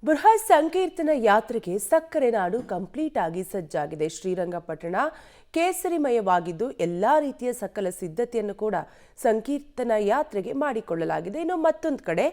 ಬೃಹತ್ ಸಂಕೀರ್ತನ ಯಾತ್ರೆಗೆ ಸಕ್ಕರೆ ನಾಡು ಕಂಪ್ಲೀಟ್ ಆಗಿ ಸಜ್ಜಾಗಿದೆ. ಶ್ರೀರಂಗಪಟ್ಟಣ ಕೇಸರಿಮಯವಾಗಿದ್ದು ಎಲ್ಲಾ ರೀತಿಯ ಸಕಲ ಸಿದ್ಧತೆಯನ್ನು ಕೂಡ ಸಂಕೀರ್ತನ ಯಾತ್ರೆಗೆ ಮಾಡಿಕೊಳ್ಳಲಾಗಿದೆ. ಇನ್ನು ಮತ್ತೊಂದು ಕಡೆ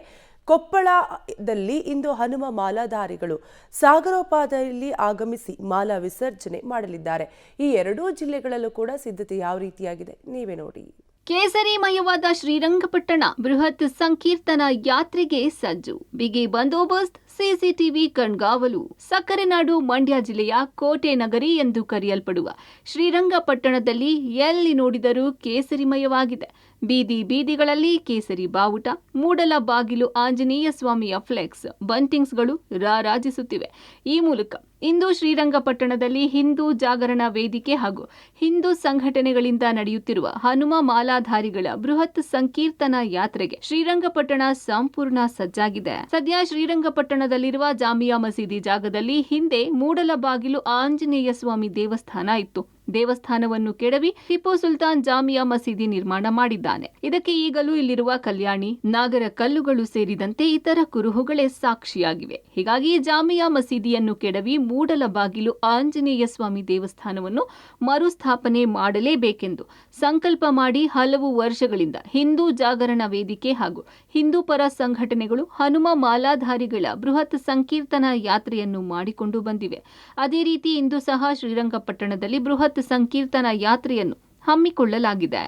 ಕೊಪ್ಪಳದಲ್ಲಿ ಇಂದು ಹನುಮ ಮಾಲಾಧಾರಿಗಳು ಸಾಗರೋಪಾದಿಯಲ್ಲಿ ಆಗಮಿಸಿ ಮಾಲಾ ವಿಸರ್ಜನೆ ಮಾಡಲಿದ್ದಾರೆ. ಈ ಎರಡೂ ಜಿಲ್ಲೆಗಳಲ್ಲೂ ಕೂಡ ಸಿದ್ಧತೆ ಯಾವ ರೀತಿಯಾಗಿದೆ ನೀವೇ ನೋಡಿ. ಕೇಸರಿಮಯವಾದ ಶ್ರೀರಂಗಪಟ್ಟಣ ಬೃಹತ್ ಸಂಕೀರ್ತನ ಯಾತ್ರೆಗೆ ಸಜ್ಜು, ಬಿಗಿ ಬಂದೋಬಸ್ತ್, ಸಿಸಿಟಿವಿ ಕಣ್ಗಾವಲು. ಸಕ್ಕರೆ ನಾಡು ಮಂಡ್ಯ ಜಿಲ್ಲೆಯ ಕೋಟೆ ನಗರಿ ಎಂದು ಕರೆಯಲ್ಪಡುವ ಶ್ರೀರಂಗಪಟ್ಟಣದಲ್ಲಿ ಎಲ್ಲಿ ನೋಡಿದರೂ ಕೇಸರಿಮಯವಾಗಿದೆ. ಬೀದಿ ಬೀದಿಗಳಲ್ಲಿ ಕೇಸರಿ ಬಾವುಟ, ಮೂಡಲ ಬಾಗಿಲು ಆಂಜನೇಯ ಸ್ವಾಮಿಯ ಫ್ಲೆಕ್ಸ್, ಬಂಟಿಂಗ್ಸ್ಗಳು ರಾರಾಜಿಸುತ್ತಿವೆ. ಈ ಮೂಲಕ ಇಂದು ಶ್ರೀರಂಗಪಟ್ಟಣದಲ್ಲಿ ಹಿಂದೂ ಜಾಗರಣ ವೇದಿಕೆ ಹಾಗೂ ಹಿಂದೂ ಸಂಘಟನೆಗಳಿಂದ ನಡೆಯುತ್ತಿರುವ ಹನುಮ ಮಾಲಾಧಾರಿಗಳ ಬೃಹತ್ ಸಂಕೀರ್ತನ ಯಾತ್ರೆಗೆ ಶ್ರೀರಂಗಪಟ್ಟಣ ಸಂಪೂರ್ಣ ಸಜ್ಜಾಗಿದೆ. ಸದ್ಯ ಶ್ರೀರಂಗಪಟ್ಟಣದಲ್ಲಿರುವ ಜಾಮಿಯಾ ಮಸೀದಿ ಜಾಗದಲ್ಲಿ ಹಿಂದೆ ಮೂಡಲ ಬಾಗಿಲು ಆಂಜನೇಯ ಸ್ವಾಮಿ ದೇವಸ್ಥಾನ ಇತ್ತು. ದೇವಸ್ಥಾನವನ್ನು ಕೆಡವಿ ಟಿಪ್ಪು ಸುಲ್ತಾನ್ ಜಾಮಿಯಾ ಮಸೀದಿ ನಿರ್ಮಾಣ ಮಾಡಿದ್ದಾನೆ. ಇದಕ್ಕೆ ಈಗಲೂ ಇಲ್ಲಿರುವ ಕಲ್ಯಾಣಿ, ನಾಗರ ಕಲ್ಲುಗಳು ಸೇರಿದಂತೆ ಇತರ ಕುರುಹುಗಳೇ ಸಾಕ್ಷಿಯಾಗಿವೆ. ಹೀಗಾಗಿ ಜಾಮಿಯಾ ಮಸೀದಿಯನ್ನು ಕೆಡವಿ ಮೂಡಲ ಬಾಗಿಲು ಆಂಜನೇಯ ಸ್ವಾಮಿ ದೇವಸ್ಥಾನವನ್ನು ಮರುಸ್ಥಾಪನೆ ಮಾಡಲೇಬೇಕೆಂದು ಸಂಕಲ್ಪ ಮಾಡಿ ಹಲವು ವರ್ಷಗಳಿಂದ ಹಿಂದೂ ಜಾಗರಣ ವೇದಿಕೆ ಹಾಗೂ ಹಿಂದೂ ಪರ ಸಂಘಟನೆಗಳು ಹನುಮ ಮಾಲಾಧಾರಿಗಳ ಬೃಹತ್ ಸಂಕೀರ್ತನ ಯಾತ್ರೆಯನ್ನು ಮಾಡಿಕೊಂಡು ಬಂದಿವೆ. ಅದೇ ರೀತಿ ಇಂದು ಸಹ ಶ್ರೀರಂಗಪಟ್ಟಣದಲ್ಲಿ ಬೃಹತ್ ಸಂಕೀರ್ತನ ಯಾತ್ರೆಯನ್ನು ಹಮ್ಮಿಕೊಳ್ಳಲಾಗಿದೆ.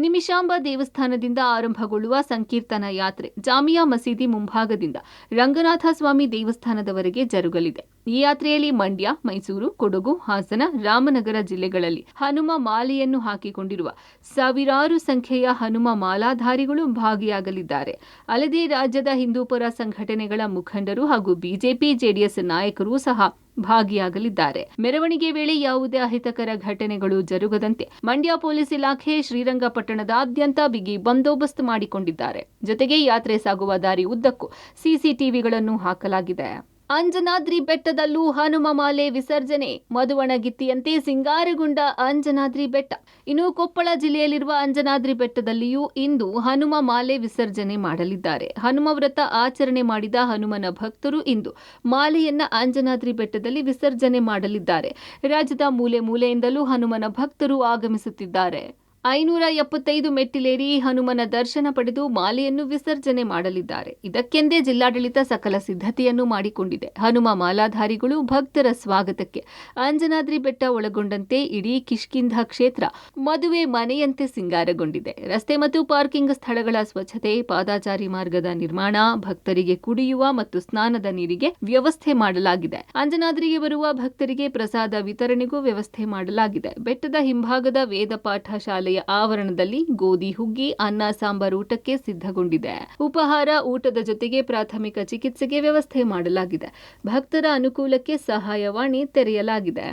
ನಿಮಿಷಾಂಬ ದೇವಸ್ಥಾನದಿಂದ ಆರಂಭಗೊಳ್ಳುವ ಸಂಕೀರ್ತನ ಯಾತ್ರೆ ಜಾಮಿಯಾ ಮಸೀದಿ ಮುಂಭಾಗದಿಂದ ರಂಗನಾಥ ಸ್ವಾಮಿ ದೇವಸ್ಥಾನದವರೆಗೆ ಜರುಗಲಿದೆ. ಈ ಯಾತ್ರೆಯಲ್ಲಿ ಮಂಡ್ಯ, ಮೈಸೂರು, ಕೊಡಗು, ಹಾಸನ, ರಾಮನಗರ ಜಿಲ್ಲೆಗಳಲ್ಲಿ ಹನುಮ ಮಾಲೆಯನ್ನು ಹಾಕಿಕೊಂಡಿರುವ ಸಾವಿರಾರು ಸಂಖ್ಯೆಯ ಹನುಮ ಮಾಲಾಧಾರಿಗಳು ಭಾಗಿಯಾಗಲಿದ್ದಾರೆ. ಅಲ್ಲದೆ ರಾಜ್ಯದ ಹಿಂದೂಪರ ಸಂಘಟನೆಗಳ ಮುಖಂಡರು ಹಾಗೂ ಬಿಜೆಪಿ, ಜೆಡಿಎಸ್ ನಾಯಕರು ಸಹ ಭಾಗಿಯಾಗಲಿದ್ದಾರೆ. ಮೆರವಣಿಗೆ ವೇಳೆ ಯಾವುದೇ ಅಹಿತಕರ ಘಟನೆಗಳು ಜರುಗದಂತೆ ಮಂಡ್ಯ ಪೊಲೀಸ್ ಇಲಾಖೆ ಶ್ರೀರಂಗಪಟ್ಟಣದಾದ್ಯಂತ ಬಿಗಿ ಬಂದೋಬಸ್ತ್ ಮಾಡಿಕೊಂಡಿದ್ದಾರೆ. ಜೊತೆಗೆ ಯಾತ್ರೆ ಸಾಗುವ ದಾರಿ ಉದ್ದಕ್ಕೂ ಸಿಸಿಟಿವಿಗಳನ್ನು ಹಾಕಲಾಗಿದೆ. ಅಂಜನಾದ್ರಿ ಬೆಟ್ಟದಲ್ಲೂ ಹನುಮ ಮಾಲೆ ವಿಸರ್ಜನೆ, ಮದುವಣಗಿತ್ತಿಯಂತೆ ಸಿಂಗಾರಗೊಂಡ ಅಂಜನಾದ್ರಿ ಬೆಟ್ಟ. ಇನ್ನು ಕೊಪ್ಪಳ ಜಿಲ್ಲೆಯಲ್ಲಿರುವ ಅಂಜನಾದ್ರಿ ಬೆಟ್ಟದಲ್ಲಿಯೂ ಇಂದು ಹನುಮ ಮಾಲೆ ವಿಸರ್ಜನೆ ಮಾಡಲಿದ್ದಾರೆ. ಹನುಮ ವ್ರತ ಆಚರಣೆ ಮಾಡಿದ ಹನುಮನ ಭಕ್ತರು ಇಂದು ಮಾಲೆಯನ್ನ ಅಂಜನಾದ್ರಿ ಬೆಟ್ಟದಲ್ಲಿ ವಿಸರ್ಜನೆ ಮಾಡಲಿದ್ದಾರೆ. ರಾಜ್ಯದ ಮೂಲೆ ಮೂಲೆಯಿಂದಲೂ ಹನುಮನ ಭಕ್ತರು ಆಗಮಿಸುತ್ತಿದ್ದಾರೆ. 575 ಮೆಟ್ಟಿಲೇರಿ ಹನುಮನ ದರ್ಶನ ಪಡೆದು ಮಾಲೆಯನ್ನು ವಿಸರ್ಜನೆ ಮಾಡಲಿದ್ದಾರೆ. ಇದಕ್ಕೆಂದೇ ಜಿಲ್ಲಾಡಳಿತ ಸಕಲ ಸಿದ್ಧತೆಯನ್ನು ಮಾಡಿಕೊಂಡಿದೆ. ಹನುಮ ಮಾಲಾಧಾರಿಗಳು ಭಕ್ತರ ಸ್ವಾಗತಕ್ಕೆ ಅಂಜನಾದ್ರಿ ಬೆಟ್ಟ ಒಳಗೊಂಡಂತೆ ಇಡೀ ಕಿಷ್ಕಿಂಧ ಕ್ಷೇತ್ರ ಮದುವೆ ಮನೆಯಂತೆ ಸಿಂಗಾರಗೊಂಡಿದೆ. ರಸ್ತೆ ಮತ್ತು ಪಾರ್ಕಿಂಗ್ ಸ್ಥಳಗಳ ಸ್ವಚ್ಛತೆ, ಪಾದಾಚಾರಿ ಮಾರ್ಗದ ನಿರ್ಮಾಣ, ಭಕ್ತರಿಗೆ ಕುಡಿಯುವ ಮತ್ತು ಸ್ನಾನದ ನೀರಿಗೆ ವ್ಯವಸ್ಥೆ ಮಾಡಲಾಗಿದೆ. ಅಂಜನಾದ್ರಿಗೆ ಬರುವ ಭಕ್ತರಿಗೆ ಪ್ರಸಾದ ವಿತರಣೆಗೂ ವ್ಯವಸ್ಥೆ ಮಾಡಲಾಗಿದೆ. ಬೆಟ್ಟದ ಹಿಂಭಾಗದ ವೇದ ಪಾಠ ಶಾಲೆಯ ಆವರಣದಲ್ಲಿ ಗೋಧಿ ಹುಗ್ಗಿ, ಅನ್ನ ಸಾಂಬಾರ್ ಊಟಕ್ಕೆ ಸಿದ್ಧಗೊಂಡಿದೆ. ಉಪಹಾರ, ಊಟದ ಜೊತೆಗೆ ಪ್ರಾಥಮಿಕ ಚಿಕಿತ್ಸೆಗೆ ವ್ಯವಸ್ಥೆ ಮಾಡಲಾಗಿದೆ. ಭಕ್ತರ ಅನುಕೂಲಕ್ಕೆ ಸಹಾಯವಾಣಿ ತೆರೆಯಲಾಗಿದೆ.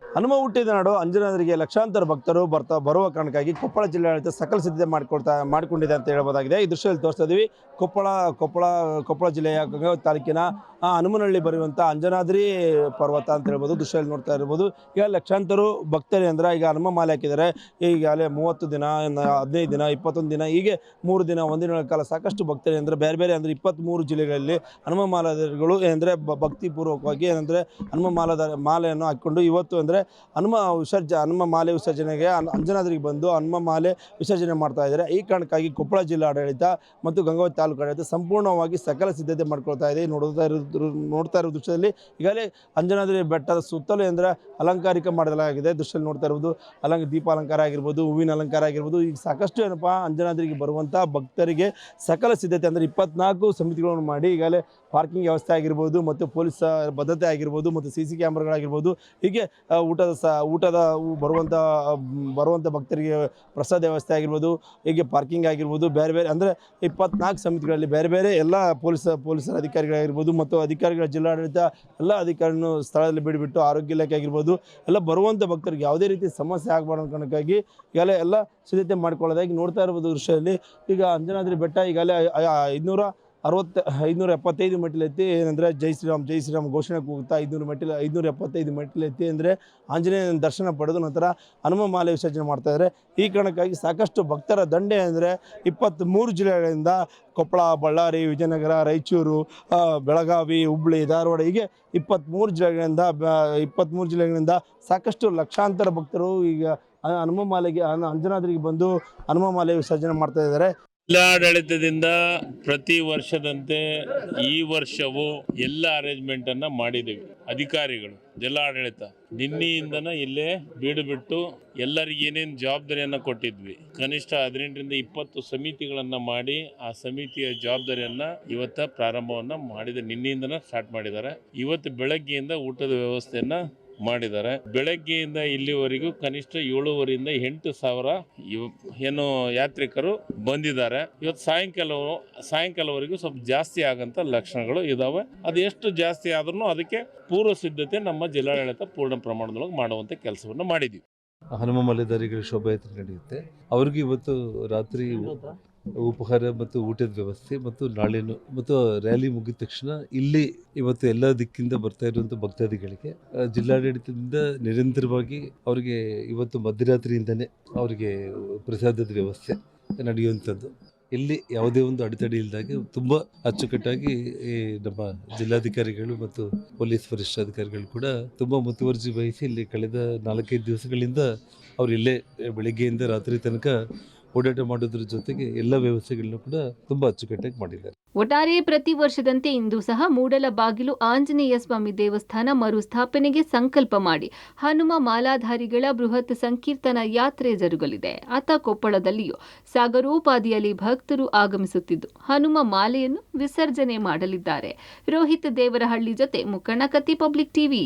ಹನುಮ ಹುಟ್ಟಿದ ನಾಡು ಅಂಜನಾದ್ರಿಗೆ ಲಕ್ಷಾಂತರ ಭಕ್ತರು ಬರುವ ಕಾರಣಕ್ಕಾಗಿ ಕೊಪ್ಪಳ ಜಿಲ್ಲಾಡಳಿತ ಸಕಲ ಸಿದ್ಧತೆ ಮಾಡಿಕೊಂಡಿದೆ ಅಂತ ಹೇಳ್ಬೋದಾಗಿದೆ. ಈ ದೃಶ್ಯದಲ್ಲಿ ತೋರಿಸ್ತಾ ಇದ್ದೀವಿ. ಕೊಪ್ಪಳ ಜಿಲ್ಲೆಯ ಗಂಗಾವತಿ ತಾಲೂಕಿನ ಹನುಮನಹಳ್ಳಿ ಬರುವಂಥ ಅಂಜನಾದ್ರಿ ಪರ್ವತ ಅಂತ ಹೇಳ್ಬೋದು. ದೃಶ್ಯದಲ್ಲಿ ನೋಡ್ತಾ ಇರ್ಬೋದು. ಈಗ ಲಕ್ಷಾಂತರ ಭಕ್ತರು ಅಂದ್ರೆ ಈಗ ಹನುಮ ಮಾಲೆ ಹಾಕಿದ್ದಾರೆ. ಈಗಾಗಲೇ 30 ದಿನ, 15 ದಿನ, 21 ದಿನ, ಹೀಗೆ 3 ದಿನ, ಒಂದಿನಗಳ ಕಾಲ ಸಾಕಷ್ಟು ಭಕ್ತರು ಅಂದರೆ ಬೇರೆ ಅಂದರೆ 23 ಜಿಲ್ಲೆಗಳಲ್ಲಿ ಹನುಮ ಮಾಲಾಧಾರಿಗಳು ಏನಂದರೆ ಭಕ್ತಿಪೂರ್ವಕವಾಗಿ ಏನಂದರೆ ಹನುಮ ಮಾಲೆಯನ್ನು ಹಾಕಿಕೊಂಡು ಇವತ್ತು ಅಂದರೆ ಹನುಮ ಮಾಲೆ ವಿಸರ್ಜನೆಗೆ ಅಂಜನಾದ್ರಿಗೆ ಬಂದು ಹನುಮ ಮಾಲೆ ವಿಸರ್ಜನೆ ಮಾಡ್ತಾ ಇದ್ದಾರೆ. ಈ ಕಾರಣಕ್ಕಾಗಿ ಕೊಪ್ಪಳ ಜಿಲ್ಲಾ ಆಡಳಿತ ಮತ್ತು ಗಂಗಾವತಿ ತಾಲೂಕು ಆಡಳಿತ ಸಂಪೂರ್ಣವಾಗಿ ಸಕಲ ಸಿದ್ಧತೆ ಮಾಡ್ಕೊಳ್ತಾ ಇದೆ. ನೋಡ್ತಾ ಇರೋ ದೃಶ್ಯದಲ್ಲಿ ಈಗಾಗಲೇ ಅಂಜನಾದ್ರಿ ಬೆಟ್ಟದ ಸುತ್ತಲೂ ಅಂದರೆ ಅಲಂಕಾರಿಕ ಮಾಡಲಾಗಿದೆ. ದೃಶ್ಯದಲ್ಲಿ ನೋಡ್ತಾ ಇರ್ಬೋದು. ದೀಪ ಅಲಂಕಾರ ಆಗಿರ್ಬೋದು, ಹೂವಿನ ಅಲಂಕಾರ ಆಗಿರ್ಬೋದು. ಈಗ ಸಾಕಷ್ಟು ಏನಪ್ಪ ಅಂಜನಾದ್ರಿಗೆ ಬರುವಂಥ ಭಕ್ತರಿಗೆ ಸಕಲ ಸಿದ್ಧತೆ ಅಂದರೆ 24 ಸಮಿತಿಗಳನ್ನು ಮಾಡಿ ಈಗಾಗಲೇ ಪಾರ್ಕಿಂಗ್ ವ್ಯವಸ್ಥೆ ಆಗಿರ್ಬೋದು ಮತ್ತು ಪೊಲೀಸ್ ಭದ್ರತೆ ಆಗಿರ್ಬೋದು ಮತ್ತು CC ಕ್ಯಾಮ್ರಾಗಳಾಗಿರ್ಬೋದು. ಹೀಗೆ ಊಟದ ಬರುವಂಥ ಭಕ್ತರಿಗೆ ಪ್ರಸಾದ ವ್ಯವಸ್ಥೆ ಆಗಿರ್ಬೋದು, ಹೀಗೆ ಪಾರ್ಕಿಂಗ್ ಆಗಿರ್ಬೋದು, ಬೇರೆ ಅಂದರೆ 24 ಸಮಿತಿಗಳಲ್ಲಿ ಬೇರೆ ಎಲ್ಲ ಪೊಲೀಸರ ಅಧಿಕಾರಿಗಳಾಗಿರ್ಬೋದು ಮತ್ತು ಅಧಿಕಾರಿಗಳ ಜಿಲ್ಲಾಡಳಿತ ಎಲ್ಲ ಅಧಿಕಾರಿಗಳನ್ನು ಸ್ಥಳದಲ್ಲಿ ಬಿಡಿಬಿಟ್ಟು ಆರೋಗ್ಯ ಇಲಾಖೆ ಆಗಿರ್ಬೋದು ಎಲ್ಲ ಬರುವಂಥ ಭಕ್ತರಿಗೆ ಯಾವುದೇ ರೀತಿ ಸಮಸ್ಯೆ ಆಗಬಾರ್ದು ಕಾರಣಕ್ಕಾಗಿ ಈಗಾಗಲೇ ಎಲ್ಲ ಸಿದ್ಧತೆ ಮಾಡ್ಕೊಳ್ಳೋದಾಗಿ ನೋಡ್ತಾ ಇರ್ಬೋದು. ದೃಶ್ಯದಲ್ಲಿ ಈಗ ಅಂಜನಾದ್ರಿ ಬೆಟ್ಟ ಈಗಾಗಲೇ 575 ಮೆಟ್ಟಿಲೆತ್ತಿ ಏನಂದರೆ ಜೈ ಶ್ರೀರಾಮ್ ಘೋಷಣೆ ಕೂಗುತ್ತಾ 575 ಮೆಟ್ಟಿಲೆತ್ತಿ ಅಂದರೆ ಆಂಜನೇಯನ ದರ್ಶನ ಪಡೆದು ನಂತರ ಹನುಮ ಮಾಲೆ ವಿಸರ್ಜನೆ ಮಾಡ್ತಾಯಿದ್ದಾರೆ. ಈ ಕಾರಣಕ್ಕಾಗಿ ಸಾಕಷ್ಟು ಭಕ್ತರ ದಂಡೆ ಅಂದರೆ 23 ಜಿಲ್ಲೆಗಳಿಂದ ಕೊಪ್ಪಳ, ಬಳ್ಳಾರಿ, ವಿಜಯನಗರ, ರಾಯಚೂರು, ಬೆಳಗಾವಿ, ಹುಬ್ಬಳ್ಳಿ, ಧಾರವಾಡ ಹೀಗೆ 23 ಜಿಲ್ಲೆಗಳಿಂದ ಸಾಕಷ್ಟು ಲಕ್ಷಾಂತರ ಭಕ್ತರು ಈಗ ಹನುಮ ಮಾಲೆಗೆ ಅಂಜನಾದ್ರಿಗೆ ಬಂದು ಹನುಮ ಮಾಲೆ ವಿಸರ್ಜನೆ ಮಾಡ್ತಾ ಇದ್ದಾರೆ. ಜಿಲ್ಲಾಡಳಿತದಿಂದ ಪ್ರತಿ ವರ್ಷದಂತೆ ಈ ವರ್ಷವೂ ಎಲ್ಲ ಅರೇಂಜ್ಮೆಂಟ್ ಅನ್ನ ಮಾಡಿದ್ದೀವಿ. ಅಧಿಕಾರಿಗಳು, ಜಿಲ್ಲಾಡಳಿತ ನಿನ್ನೆಯಿಂದನ ಇಲ್ಲೇ ಬೀಡು ಬಿಟ್ಟು ಎಲ್ಲರಿಗೆ ಏನೇನು ಜವಾಬ್ದಾರಿಯನ್ನ ಕೊಟ್ಟಿದ್ವಿ, ಕನಿಷ್ಠ 18ರಿಂದ 20 ಸಮಿತಿಗಳನ್ನ ಮಾಡಿ ಆ ಸಮಿತಿಯ ಜವಾಬ್ದಾರಿಯನ್ನ ಇವತ್ತ ಪ್ರಾರಂಭವನ್ನ ಮಾಡಿದೆ. ನಿನ್ನೆಯಿಂದನ ಸ್ಟಾರ್ಟ್ ಮಾಡಿದ್ದಾರೆ. ಇವತ್ತು ಬೆಳಗ್ಗೆಯಿಂದ ಊಟದ ವ್ಯವಸ್ಥೆಯನ್ನ ಮಾಡಿದ್ದಾರೆ. ಬೆಳಗ್ಗೆಯಿಂದ ಇಲ್ಲಿವರೆಗೂ ಕನಿಷ್ಠ 7,500ರಿಂದ 8,000 ಏನು ಯಾತ್ರಿಕರು ಬಂದಿದ್ದಾರೆ. ಇವತ್ತು ಸಾಯಂಕಾಲವರೆಗೂ ಸ್ವಲ್ಪ ಜಾಸ್ತಿ ಆಗಂತ ಲಕ್ಷಣಗಳು ಇದಾವೆ. ಅದು ಎಷ್ಟು ಜಾಸ್ತಿ ಆದ್ರೂ ಅದಕ್ಕೆ ಪೂರ್ವ ಸಿದ್ಧತೆ ನಮ್ಮ ಜಿಲ್ಲಾಡಳಿತ ಪೂರ್ಣ ಪ್ರಮಾಣದೊಳಗೆ ಮಾಡುವಂತ ಕೆಲಸವನ್ನು ಮಾಡಿದ್ದೀವಿ. ಹನುಮ ಮಾಲೆಧಾರಿಗಳ ಶೋಭಾಯಾತ್ರೆ ನಡೆಯುತ್ತೆ. ಅವ್ರಿಗೆ ಇವತ್ತು ರಾತ್ರಿ ಉಪಹಾರ ಮತ್ತು ಊಟದ ವ್ಯವಸ್ಥೆ ಮತ್ತು ನಾಳೆನು ಮತ್ತು ರ್ಯಾಲಿ ಮುಗಿದ ತಕ್ಷಣ ಇಲ್ಲಿ ಇವತ್ತು ಎಲ್ಲ ದಿಕ್ಕಿಂದ ಬರ್ತಾ ಇರುವಂಥ ಭಕ್ತಾದಿಗಳಿಗೆ ಜಿಲ್ಲಾಡಳಿತದಿಂದ ನಿರಂತರವಾಗಿ ಅವರಿಗೆ ಇವತ್ತು ಮಧ್ಯರಾತ್ರಿಯಿಂದನೇ ಅವರಿಗೆ ಪ್ರಸಾದದ ವ್ಯವಸ್ಥೆ ನಡೆಯುವಂಥದ್ದು. ಇಲ್ಲಿ ಯಾವುದೇ ಒಂದು ಅಡೆತಡೆ ಇಲ್ಲದಾಗೆ ತುಂಬ ಅಚ್ಚುಕಟ್ಟಾಗಿ ಈ ನಮ್ಮ ಜಿಲ್ಲಾಧಿಕಾರಿಗಳು ಮತ್ತು ಪೊಲೀಸ್ ವರಿಷ್ಠಾಧಿಕಾರಿಗಳು ಕೂಡ ತುಂಬ ಮುತುವರ್ಜಿ ವಹಿಸಿ ಇಲ್ಲಿ ಕಳೆದ 4-5 ದಿವಸಗಳಿಂದ ಅವರು ಇಲ್ಲೇ ಬೆಳಿಗ್ಗೆಯಿಂದ ರಾತ್ರಿ ತನಕ ಓಡಾಟ ಮಾಡೋದ್ರ ಜೊತೆಗೆ ಎಲ್ಲ ವ್ಯವಸ್ಥೆಗಳನ್ನು ಕೂಡ ತುಂಬ ಅಚ್ಚುಕಟ್ಟಾಗಿ ಮಾಡಿದ್ದಾರೆ. ಒಟ್ಟಾರೆ ಪ್ರತಿ ವರ್ಷದಂತೆ ಇಂದು ಸಹ ಮೂಡಲಬಾಗಿಲು ಆಂಜನೇಯ ಸ್ವಾಮಿ ದೇವಸ್ಥಾನ ಮರುಸ್ಥಾಪನೆಗೆ ಸಂಕಲ್ಪ ಮಾಡಿ ಹನುಮ ಮಾಲಾಧಾರಿಗಳ ಬೃಹತ್ ಸಂಕೀರ್ತನ ಯಾತ್ರೆ ಜರುಗಲಿದೆ. ಅತ್ತ ಕೊಪ್ಪಳದಲ್ಲಿಯೂ ಸಾಗರೋಪಾದಿಯಲ್ಲಿ ಭಕ್ತರು ಆಗಮಿಸುತ್ತಿದ್ದು ಹನುಮ ಮಾಲೆಯನ್ನು ವಿಸರ್ಜನೆ ಮಾಡಲಿದ್ದಾರೆ. ರೋಹಿತ್ ದೇವರಹಳ್ಳಿ ಜೊತೆ ಮುಕ್ಕಣ್ಣ ಕತ್ತಿ, ಪಬ್ಲಿಕ್ ಟಿವಿ.